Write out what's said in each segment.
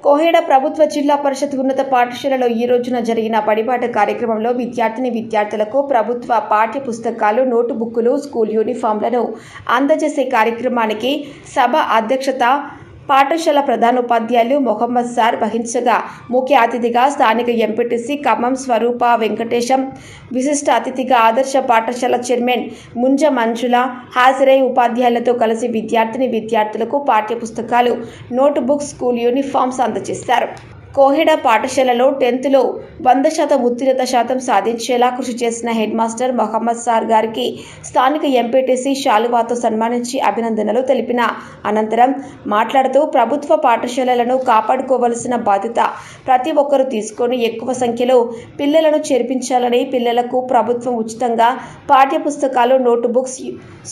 కోహెడ ప్రభుత్వ జిల్లా పరిషత్ ఉన్నత పాఠశాలలో ఈ రోజున జరిగిన బడిబాట కార్యక్రమంలో విద్యార్థులకు ప్రభుత్వ పాఠ్య పుస్తకాలు, నోటు బుక్కులు, స్కూల్ యూనిఫామ్లను అందజేసే కార్యక్రమానికి సభ అధ్యక్షత పాఠశాల ప్రధానోపాధ్యాయులు మొహమ్మద్ సార్ వహించగా, ముఖ్య అతిథిగా స్థానిక ఎంపీటీసీ ఖమ్మం స్వరూప వెంకటేశం, విశిష్ట అతిథిగా ఆదర్శ పాఠశాల చైర్మన్ ముంజ మంజుల హాజరై ఉపాధ్యాయులతో కలిసి విద్యార్థులకు పాఠ్య పుస్తకాలు, నోటు బుక్స్, స్కూల్ యూనిఫామ్స్ అందజేశారు. కోహెడ పాఠశాలలో 10th లో 100% ఉత్తీర్ణత శాతం సాధించేలా కృషి చేసిన హెడ్ మాస్టర్ మొహమ్మద్ సార్ గారికి స్థానిక ఎంపీటీసీ శాలువాతో సన్మానించి అభినందనలు తెలిపిన అనంతరం మాట్లాడుతూ, ప్రభుత్వ పాఠశాలలను కాపాడుకోవలసిన బాధ్యత ప్రతి ఒక్కరూ తీసుకొని ఎక్కువ సంఖ్యలో పిల్లలను చేర్పించాలని, పిల్లలకు ప్రభుత్వం ఉచితంగా పాఠ్య పుస్తకాలు, నోటు బుక్స్,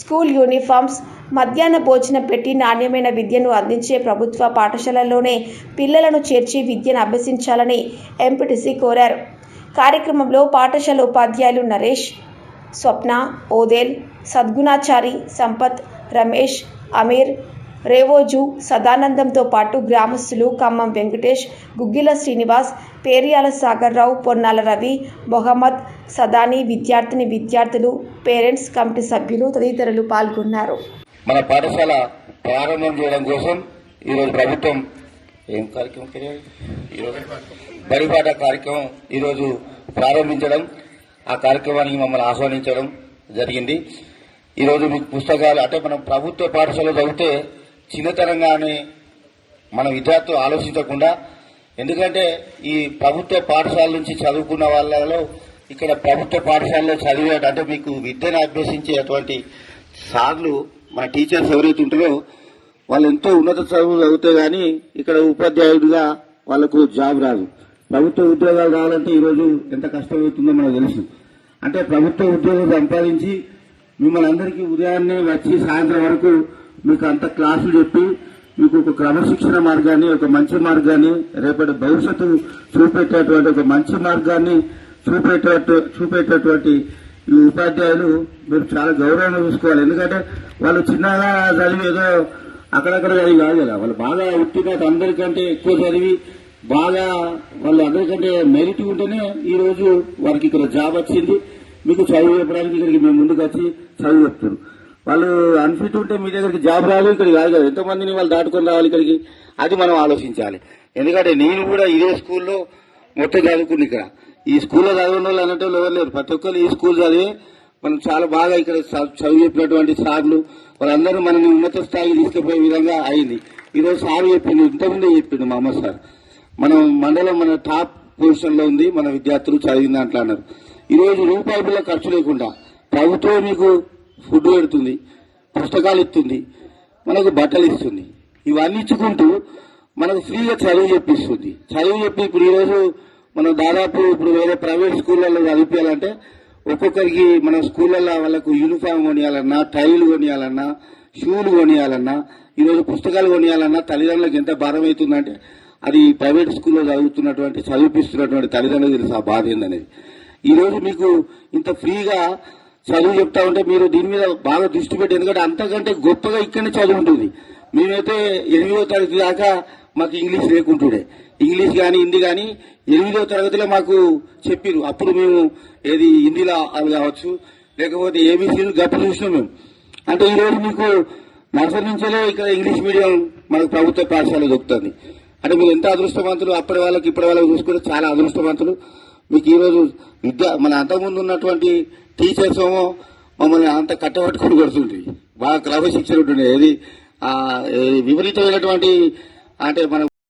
స్కూల్ యూనిఫామ్స్, మధ్యాహ్న భోజనం పెట్టి నాణ్యమైన విద్యను అందించే ప్రభుత్వ పాఠశాలల్లోనే పిల్లలను చేర్చి విద్యను అభ్యసించాలని ఎంపీటీసీ కోరారు. కార్యక్రమంలో పాఠశాల ఉపాధ్యాయులు నరేష్, స్వప్న, ఓదేల్, సద్గుణాచారి, సంపత్, రమేష్, అమీర్, రేవోజు, సదానందంతో పాటు గ్రామస్తులు ఖమ్మం వెంకటేష్, గుగ్గిల శ్రీనివాస్, పేరియాల సాగర్ రావు, పొన్నాల రవి, మొహమ్మద్, సదాని, విద్యార్థులు, పేరెంట్స్, కమిటీ సభ్యులు తదితరులు పాల్గొన్నారు. మన పాఠశాల ప్రారంభం చేయడం కోసం ఈరోజు ప్రభుత్వం బడిబాట కార్యక్రమం ఈరోజు ప్రారంభించడం, ఆ కార్యక్రమానికి మమ్మల్ని ఆహ్వానించడం జరిగింది. ఈరోజు మీకు పుస్తకాలు అంటే మనం ప్రభుత్వ పాఠశాలలో చదివితే చిన్నతనంగానే మన విద్యార్థులు ఆలోచించకుండా, ఎందుకంటే ఈ ప్రభుత్వ పాఠశాల నుంచి చదువుకున్న వాళ్ళలో ఇక్కడ ప్రభుత్వ పాఠశాలలో చదివే అంటే మీకు విద్యను అభ్యసించేటువంటి సార్లు మన టీచర్స్ ఎవరైతే ఉంటారో వాళ్ళు ఎంతో ఉన్నత చదువులు చదివితే కానీ ఇక్కడ ఉపాధ్యాయుడిగా వాళ్ళకు జాబ్ రాదు. ప్రభుత్వ ఉద్యోగాలు రావాలంటే ఈరోజు ఎంత కష్టమవుతుందో మనకు తెలుసు. అంటే ప్రభుత్వ ఉద్యోగం సంపాదించి మిమ్మల్ని అందరికీ ఉదయాన్నే వచ్చి సాయంత్రం వరకు మీకు అంత క్లాసులు చెప్పి మీకు ఒక క్రమశిక్షణ మార్గాన్ని, ఒక మంచి మార్గాన్ని, రేపటి భవిష్యత్తు చూపెట్టేటువంటి ఒక మంచి మార్గాన్ని చూపెట్టేటువంటి ఈ ఉపాధ్యాయులు మీరు చాలా గౌరవంగా చూసుకోవాలి. ఎందుకంటే వాళ్ళు చిన్నగా చదివి ఏదో అక్కడక్కడ చదివి కాదు కదా, వాళ్ళు బాగా ఉత్తీర్ణత అందరికంటే ఎక్కువ చదివి బాగా వాళ్ళు అందరికంటే మెరిట్ ఉంటేనే ఈ రోజు వారికి ఇక్కడ జాబ్ వచ్చింది. మీకు చదువు చెప్పడానికి ఇక్కడికి మేము ముందుకు వచ్చి చదువు చెప్తారు. వాళ్ళు అన్ఫిట్ ఉంటే మీ దగ్గరికి జాబ్ రాదు, ఇక్కడికి కాదు కదా, ఎంతమందిని వాళ్ళు దాటుకొని రావాలి ఇక్కడికి, అది మనం ఆలోచించాలి. ఎందుకంటే నేను కూడా ఇదే స్కూల్లో మొత్తం చదువుకుని ఇక్కడ ఈ స్కూల్లో చదివిన వాళ్ళు అనేటోళ్ళు ఎవరు లేరు. ప్రతి ఒక్కరు ఈ స్కూల్ చదివి మనం చాలా బాగా ఇక్కడ చదువు చెప్పినటువంటి సార్లు వాళ్ళందరూ మనల్ని ఉన్నత స్థాయికి తీసుకుపోయే విధంగా అయింది. ఈరోజు సార్ చెప్పింది, ఇంతకుముందే చెప్పిండు మా అమ్మ సార్, మనం మండలం మన టాప్ పొజిషన్లో ఉంది, మన విద్యార్థులు చదివిన దాంట్లో అన్నారు. ఈరోజు రూపాయి బిళ్ళ ఖర్చు లేకుండా ప్రభుత్వం మీకు ఫుడ్ పెడుతుంది, పుస్తకాలు ఇస్తుంది, మనకు బట్టలు ఇస్తుంది. ఇవన్నీ ఇచ్చుకుంటూ మనకు ఫ్రీగా చదువు చెప్పిస్తుంది. చదువు చెప్పి ఇప్పుడు ఈరోజు మనం దాదాపు ఇప్పుడు వేరే ప్రైవేట్ స్కూళ్ళల్లో చదివించాలంటే ఒక్కొక్కరికి మన స్కూళ్ళల్లో వాళ్ళకు యూనిఫామ్ కొనియాలన్నా, టైలు కొనియాలన్నా, షూలు కొనియాలన్నా, ఈరోజు పుస్తకాలు కొనియాలన్నా తల్లిదండ్రులకు ఎంత భారం అవుతుందంటే అది ప్రైవేట్ స్కూల్లో చదివిపిస్తున్నటువంటి తల్లిదండ్రులకు తెలుసు ఆ బాధ ఏందనేది. ఈరోజు మీకు ఇంత ఫ్రీగా చదువు చెప్తా ఉంటే మీరు దీని మీద బాగా దృష్టి పెట్టి, ఎందుకంటే అంతకంటే గొప్పగా ఇక్కడనే చదువు ఉంటుంది. మేమైతే 8వ తరగతి దాకా మాకు ఇంగ్లీష్ లేకుంటుండే, ఇంగ్లీష్ కానీ హిందీ కానీ 8వ తరగతిలో మాకు చెప్పిరు. అప్పుడు మేము ఏది హిందీలో అది కావచ్చు, లేకపోతే ఏబీసీలు గప్పు చూసినాం మేము. అంటే ఈరోజు మీకు నర్సరీ నుంచే ఇక్కడ ఇంగ్లీష్ మీడియం మనకు ప్రభుత్వ పాఠశాల దొరుకుతుంది. అంటే మీరు ఎంత అదృష్టవంతులు, అప్పటి వాళ్ళకి ఇప్పటి వాళ్ళకి చూసుకుంటే చాలా అదృష్టవంతులు. మీకు ఈరోజు మన అంతకుముందు ఉన్నటువంటి టీచర్స్ ఏమో మమ్మల్ని అంత కట్టబట్టుకుని కొడుతుంటుంది, బాగా క్రమశిక్షణ ఉంటుండే, ఏది విపరీతమైనటువంటి అంటే మనం